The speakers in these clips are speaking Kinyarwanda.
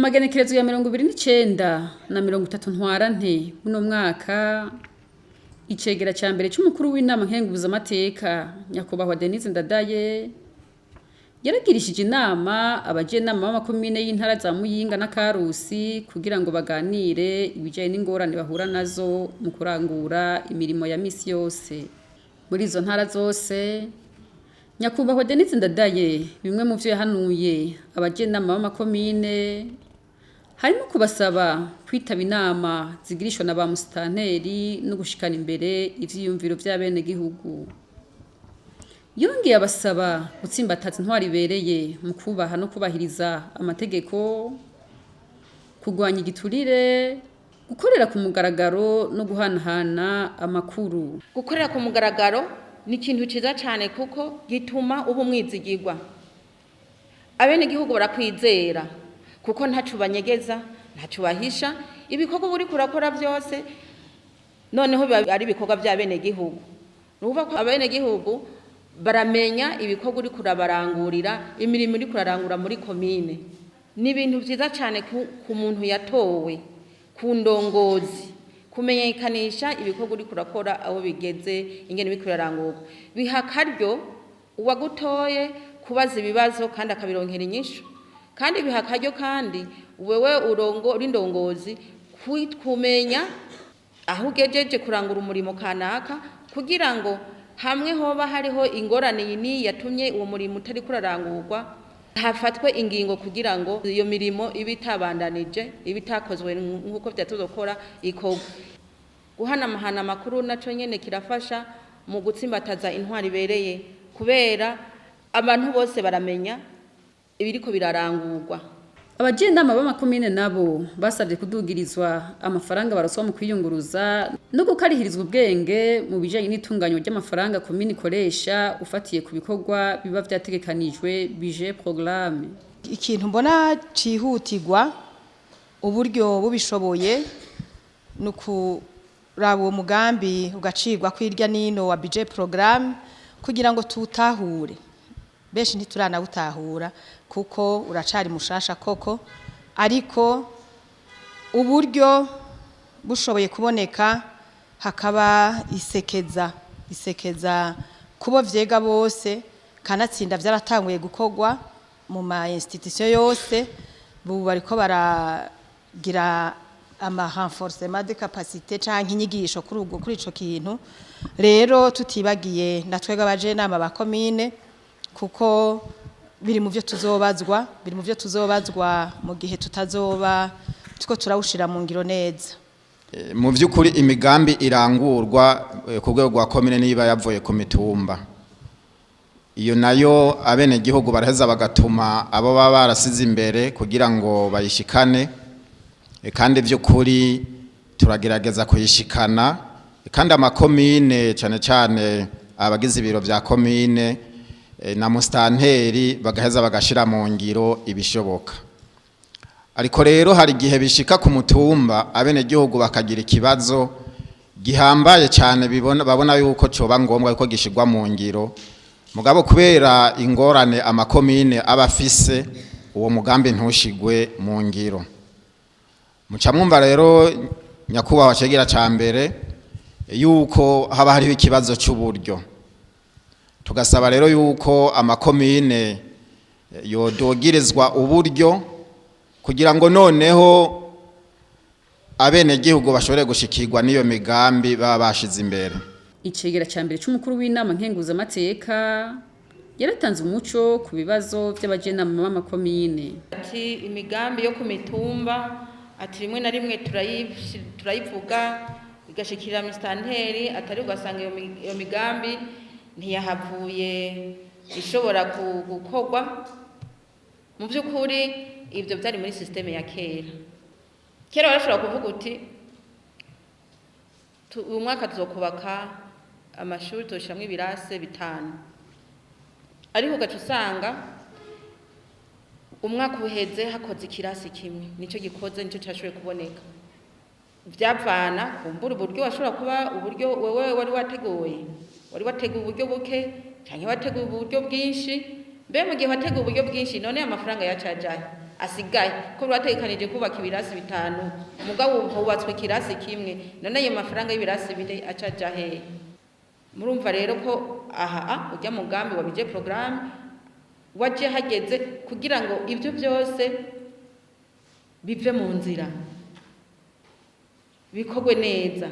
magenekerezo ya 29 na 30 ntwarante muno mwaka icegera ca mbere c'umukuru w'inama nkenguzamateka nyakubahwa Denise Ndadaye yaragirishije inama abajenama b'amakomine y'intara za Muyinga na Karusi kugira ngo baganire ibijanye n'ingorane bahura nazo mu kurangura imirimo ya misi yose. Muri izo ntara zose nyakubahwa Denise Ndadaye bimwe mu vyo yahanuye abajenama b'amakomine harimo kubasaba kwitaba inama zigirishwa na ba musitanteri no gushikana imbere ivyiyumviro vy'abene gihugu. Yongeye abasaba gutsimbataza intwari ibereye mu kubaha no kubahiriza amategeko, kugwanya igiturire, gukorera ku mugaragaro no guhanahana amakuru. Gukorera ku mugaragaro ni ikintu ciza cyane kuko gituma uba umwizigirwa. Abene gihugu barakwizera kuko ntacu banyegeza, ntacu bahisha, ibikorwa buri kurakora byose noneho ari ibikorwa by'abene gihugu. Nuvuga ko abene gihugu baramenya ibikorwa uri kurabarangurira, imirimo uri kurarangura muri komine. Ni ibintu byiza cyane ku muntu yatowe, ku ndongozi, kumenyekanisha ibikorwa uri kurakora aho bigeze, ingene bikurarangurwa. Biha akaryo uwagutoye kubaza ibibazo kandi akabironkera inyishu. Kandi biha akaryo kandi wewe uri ndongozi kumenya aho ugejeje kurangura umurimo kanaka kugira ngo hamwe hoba hariho ingorane ni yatumye uwo murimo utari kurarangurwa hafatwe ingingo kugira ngo iyo mirimo ibitabandanije ibitakozwe nkuko byatuzokora ikorwa. Guhanamahana amakuru naco nyene kirafasha mu gutsimbataza intwari ibereye kubera abantu bose baramenya ibiriko birarangurwa. Abajenama b'amakomine nabo basabye kudugirizwa amafaranga baroswa mu kwiyunguruza no gukarihirizwa ubwenge mu bijanye n'itunganyo ry'amafaranga komine ikoresha ufatiye ku bikorwa biba vyategekanijwe budget programme. Ikintu mbona cihutirwa uburyo bubishoboye nukuraba uwo mugambi ugacirwa kwirya nino wa budget programme kugira ngo tutahure. Benshi ntituranawutahura kuko uracari mushasha koko, ariko uburyo bushoboye kuboneka hakaba isekeza kubo vyega bose kanatsinda vyaratanguye gukorwa mu ma institution yose. Bubu bariko baragira ama renforcement de capacité canke inyigisho kuri ico kintu. Rero tutibagiye natwega abajenama ba komine kuko biri mu byo tuzobazwa mu gihe tutazoba tuko turawushira mu ngiro neza. Mu by'ukuri imigambi irangurwa ku rwego rwa komine niba yavuye ku mitumba, iyo nayo abene gihugu baraheza bagatuma abo baba barasize imbere kugira ngo bayishikane, kandi by'ukuri turagerageza kuyishikana, kandi amakomine cyane cyane abagize ibiro vya komine na musitanteri bagaheza bagashira mu ngiro ibishoboka. Ariko rero hari igihe bishika ku mutumba abene gihugu bakagira ikibazo gihambaye cyane babona yuko coba ngombwa yuko gishigwa mu ngiro, mugabo kubera ingorane amakomine abafise uwo mugambi ntushigwe mu ngiro. Muca mwumva rero nyakubahwa cegera ca mbere yuko haba hariho ikibazo c'uburyo. Tugasaba rero yuko amakomine yodogirizwa uburyo kugira ngo noneho abene gihugu bashobore gushikirwa n'iyo migambi baba bashize imbere. Icegera ca mbere c'umukuru w'inama nkenguzamateka yaratanze umuco ku bibazo vy'abajenama b'amakomine. Ati imigambi yo ku mitumba ati rimwe na rimwe turayivuga igashikira musitanteri atari ugasanga iyo migambi ntiyahavuye ishobora gukorwa. Mu by'ukuri ibyo byari muri systeme ya kera barashobora kuvuga uti uyu mwaka tuzokubaka amashuri toshiramwo ibirase 5, ariko ugaca usanga umwaka uheze hakoze ikirasi kimwe, nico gikoze nico cyashoboye kuboneka. Vyavana kumbura uburyo washobora kuba uburyo wewe wari wateguye uburyo buke cyangwa wateguye uburyo bwinshi. Mbe mu gihe wateguye uburyo bwinshi none amafaranga yacajaye asigaye ko batekanije kubaka ibirasi 5 umugabo hubatswe ikirasi kimwe none ayo mafaranga y'ibirasi 4 acaja hehe murumva rero ko aha ujya mugambi wabije programme waje hageze kugira ngo ibyo byose bive mu nzira bikogwe neza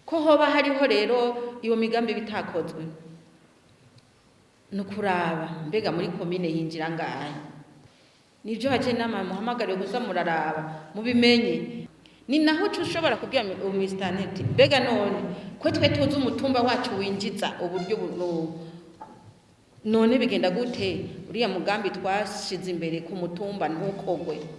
ko hoba hariho rero iyo migambi bitakozwe no kuraba mbega muri komine yinjira ngaye nivyo haje nama muhamagare gusa muraraba mubimenye ni naho ushobora kubwira umistaneti mbega none ko twe tuzi umutumba wacu winjiza uburyo none bigenda gute uriya mugambi twashize imbere ku mutumba ntukogwe